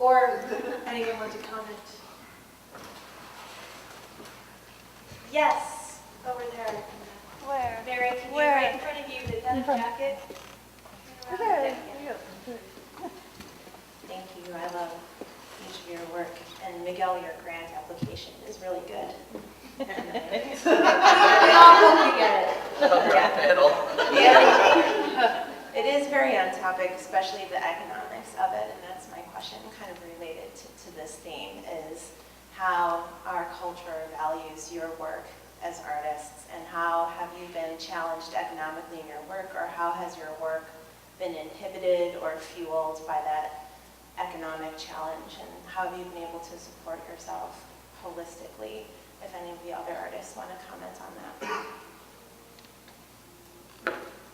Or anyone want to comment? Yes, over there. Where? Mary, can you Where? right in front of you, the denim jacket? Okay. Thank you. I love each of your work. And Miguel, your grant application is really good. We all hope you get it. Yeah. It is very on topic, especially the economics of it, and that's my question, kind of related to this theme, is how our culture values your work as artists, and how have you been challenged economically in your work, or how has your work been inhibited or fueled by that economic challenge, and how have you been able to support yourself holistically? If any of the other artists want to comment on that.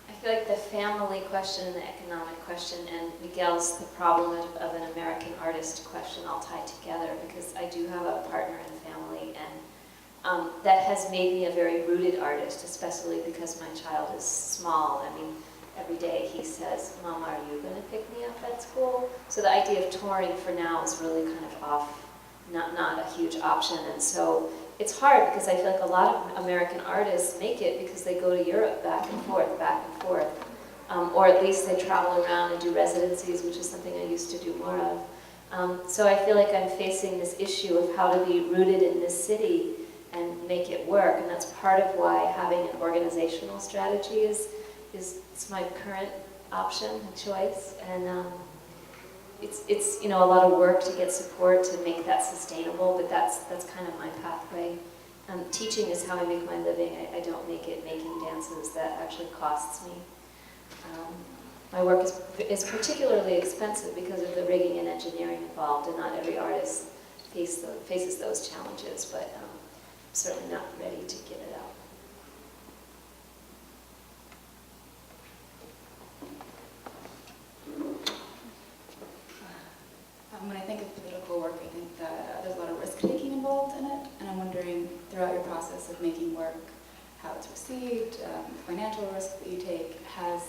I feel like the family question and the economic question and Miguel's the problem of an American artist question all tied together, because I do have a partner in the family, and that has made me a very rooted artist, especially because my child is small. I mean, every day he says, "Mama, are you going to pick me up at school?" So the idea of touring for now is really kind of off, not a huge option. And so it's hard because I feel like a lot of American artists make it because they go to Europe back and forth, or at least they travel around and do residencies, which is something I used to do more of. So I feel like I'm facing this issue of how to be rooted in this city and make it work, and that's part of why having an organizational strategy is my current option and choice. And it's a lot of work to get support to make that sustainable, but that's kind of my pathway. Teaching is how I make my living. I don't make it making dances. That actually costs me. My work is particularly expensive because of the rigging and engineering involved, and not every artist faces those challenges, but I'm certainly not ready to give it up. When I think of political work, I think that there's a lot of risk-taking involved in it, and I'm wondering, throughout your process of making work, how it's received, financial risk that you take, has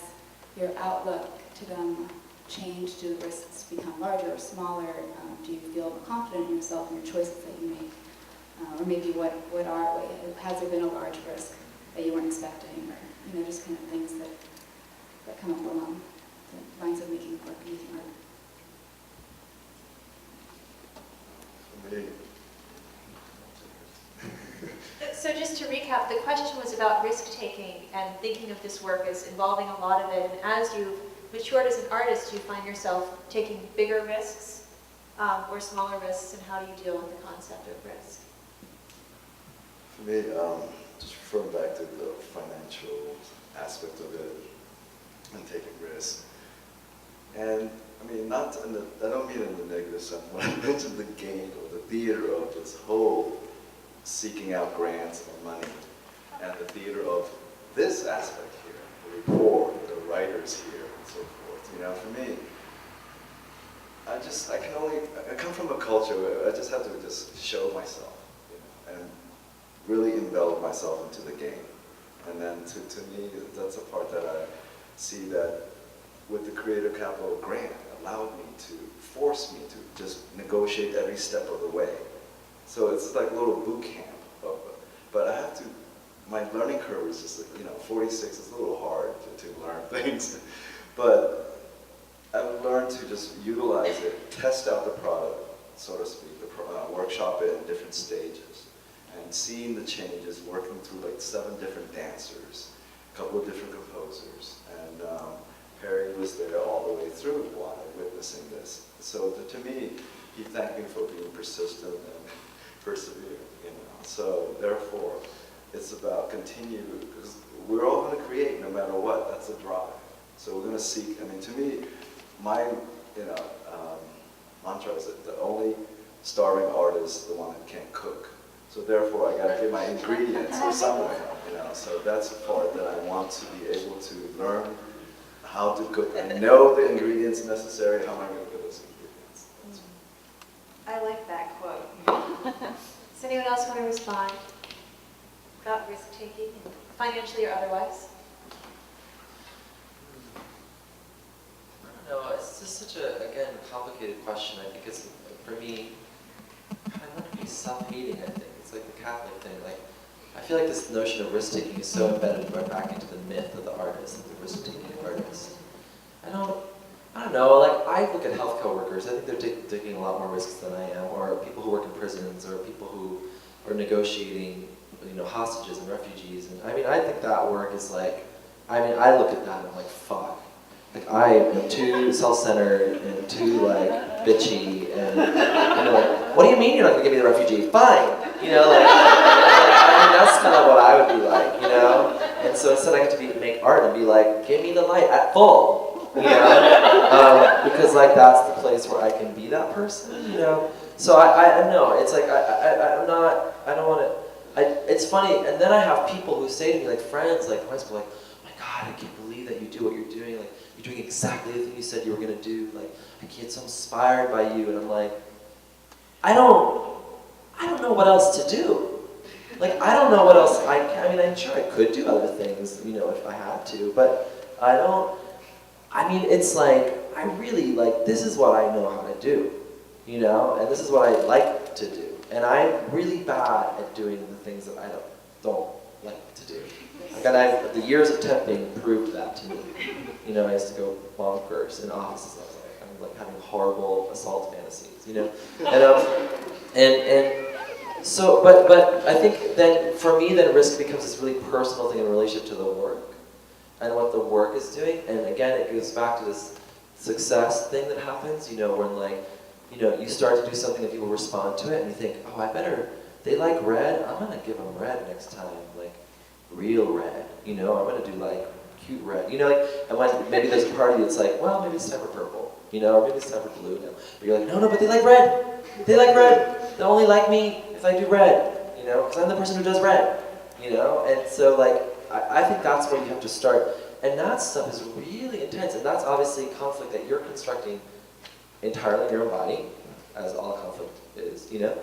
your outlook to them changed? Do the risks become larger or smaller? Do you feel more confident in yourself and your choices that you make? Or maybe has there been a large risk that you weren't expecting, or just kind of things that come up along the lines of making work and making art? So just to recap, the question was about risk-taking and thinking of this work as involving a lot of it. And as you've matured as an artist, do you find yourself taking bigger risks or smaller risks, and how do you deal with the concept of risk? For me, just referring back to the financial aspect of it and taking risks. And I mean, I don't mean in the negative sense. When I mentioned the game or the theater of this whole seeking out grants and money, and the theater of this aspect here, the report, the writers here, and so forth. For me, I come from a culture where I just have to just show myself, and really envelop myself into the game. And then to me, that's a part that I see that with the Creative Capital grant allowed me to, force me to just negotiate every step of the way. So it's like a little boot camp. But I have to, my learning curve is just, 46 is a little hard to learn things. But I've learned to just utilize it, test out the product, so to speak, workshop it in different stages. And seeing the changes, working through like 7 different dancers, a couple of different composers. And Perry was there all the way through while witnessing this. So to me, he thanked me for being persistent and persevering. So therefore, it's about continue, because we're all going to create no matter what. That's a drive. So we're going to seek. To me, my mantra is that the only starving artist is the one who can't cook. So therefore, I got to get my ingredients somewhere. So that's the part that I want to be able to learn how to cook and know the ingredients necessary. How am I going to get those ingredients? I like that quote. Does anyone else want to respond about risk-taking, financially or otherwise? I don't know, it's just just such a, again, complicated question. I think it's, for me, I want to be self-hating, I think. It's like the Catholic thing. Like, I feel like this notion of risk-taking is so embedded right back into the myth of the artist, like the risk-taking artist. I don't know, like, I look at healthcare workers, I think they're taking a lot more risks than I am, or people who work in prisons, or people who are negotiating, you know, hostages and refugees. And I mean, I think that work is like, I mean, I look at that and I'm like, fuck. Like, I am too self-centered and too, like, bitchy, and, you know, like, what do you mean you're not gonna give me the refugee? Fine! You know, like, I mean, that's kind of what I would be like, you know? And so instead I get to make art and be like, give me the light at full, you know? Because, like, that's the place where I can be that person, you know? So I know, it's like, I'm not, I don't want to, it's funny, and then I have people who say to me, like, friends, like, high school, like, oh my God, I can't believe that you do what you're doing, like, you're doing exactly the thing you said you were going to do, like, I get so inspired by you, and I'm like, I don't know what else to do. Like, I don't know what else, I mean, I'm sure I could do other things, you know, if I had to, but I mean, it's like, I really, like, this is what I know how to do, you know, and this is what I like to do, and I'm really bad at doing the things that I don't like to do. Like, the years of temping proved that to me. You know, I used to go bonkers in offices. I was like, I'm like having horrible assault fantasies, you know? And so, but I think then, for me, then risk becomes this really personal thing in relationship to the work and what the work is doing. And again, it goes back to this success thing that happens, you know, when, like, you know, you start to do something and people respond to it and you think, oh, they like red, I'm gonna give them red next time, like real red, you know, I'm gonna do like cute red, you know, like, and when maybe there's a party, it's like, well, maybe it's time for purple, you know, or maybe it's time for blue now. But you're like, no, but they like red, they'll only like me if I do red, you know, because I'm the person who does red, you know, and so, like, I think that's where you have to start, and that stuff is really intense, and that's obviously conflict that you're constructing entirely in your own body, as all conflict is, you know,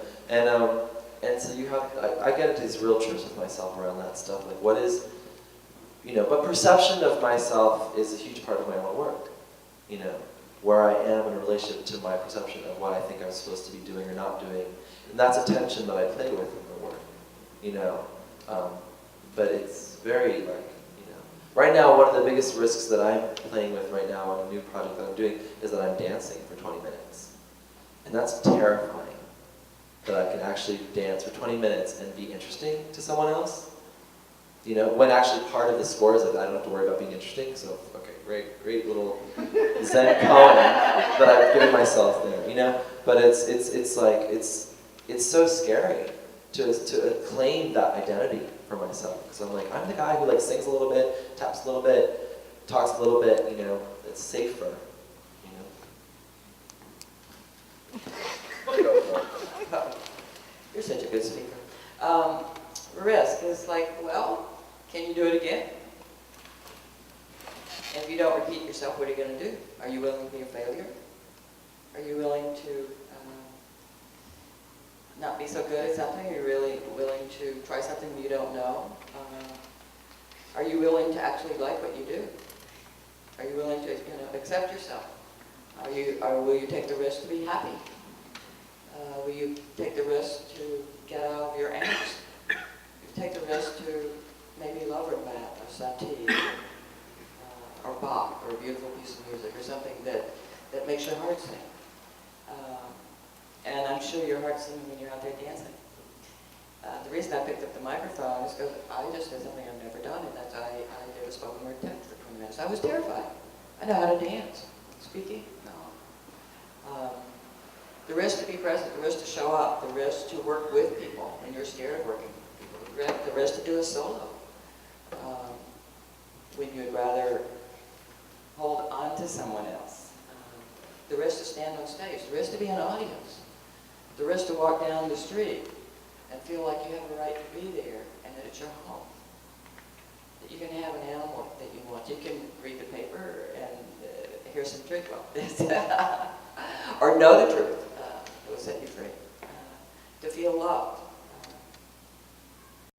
and so you have, I get into these real truths with myself around that stuff, like what is, you know, but perception of myself is a huge part of my own work, you know, where I am in relationship to my perception of what I think I'm supposed to be doing or not doing, and that's a tension that I play with in the work, you know, but it's very, like, you know, right now one of the biggest risks that I'm playing with right now on a new project that I'm doing is that I'm dancing for 20 minutes, and that's terrifying. That I can actually dance for 20 minutes and be interesting to someone else. You know, when actually part of the score is that I don't have to worry about being interesting, so, okay, great little Zen poem that I've given myself there, you know? But it's like, it's so scary to claim that identity for myself, because I'm like, I'm the guy who, like, sings a little bit, taps a little bit, talks a little bit, you know, it's safer, you know? You're such a good speaker. Risk is like, well, can you do it again? And if you don't repeat yourself, what are you going to do? Are you willing to be a failure? Are you willing to not be so good at something? Are you really willing to try something you don't know? Are you willing to actually like what you do? Are you willing to, you know, accept yourself? Will you take the risk to be happy? Will you take the risk to get out of your angst? You take the risk to maybe love Ramat or Satie or Bach or a beautiful piece of music or something that makes your heart sing. And I'm sure your heart's singing when you're out there dancing. The reason I picked up the microphone is because I just did something I've never done, and that's I did a spoken word text for 20 minutes. I was terrified. I know how to dance. Speaking? No. The risk to be present, the risk to show up, the risk to work with people when you're scared of working with people, the risk to do a solo when you'd rather hold on to someone else, the risk to stand on stage, the risk to be an audience, the risk to walk down the street and feel like you have a right to be there and that it's your home, that you can have an animal that you want, you can read the paper and hear some truth about this, or know the truth. It will set you free. To feel loved,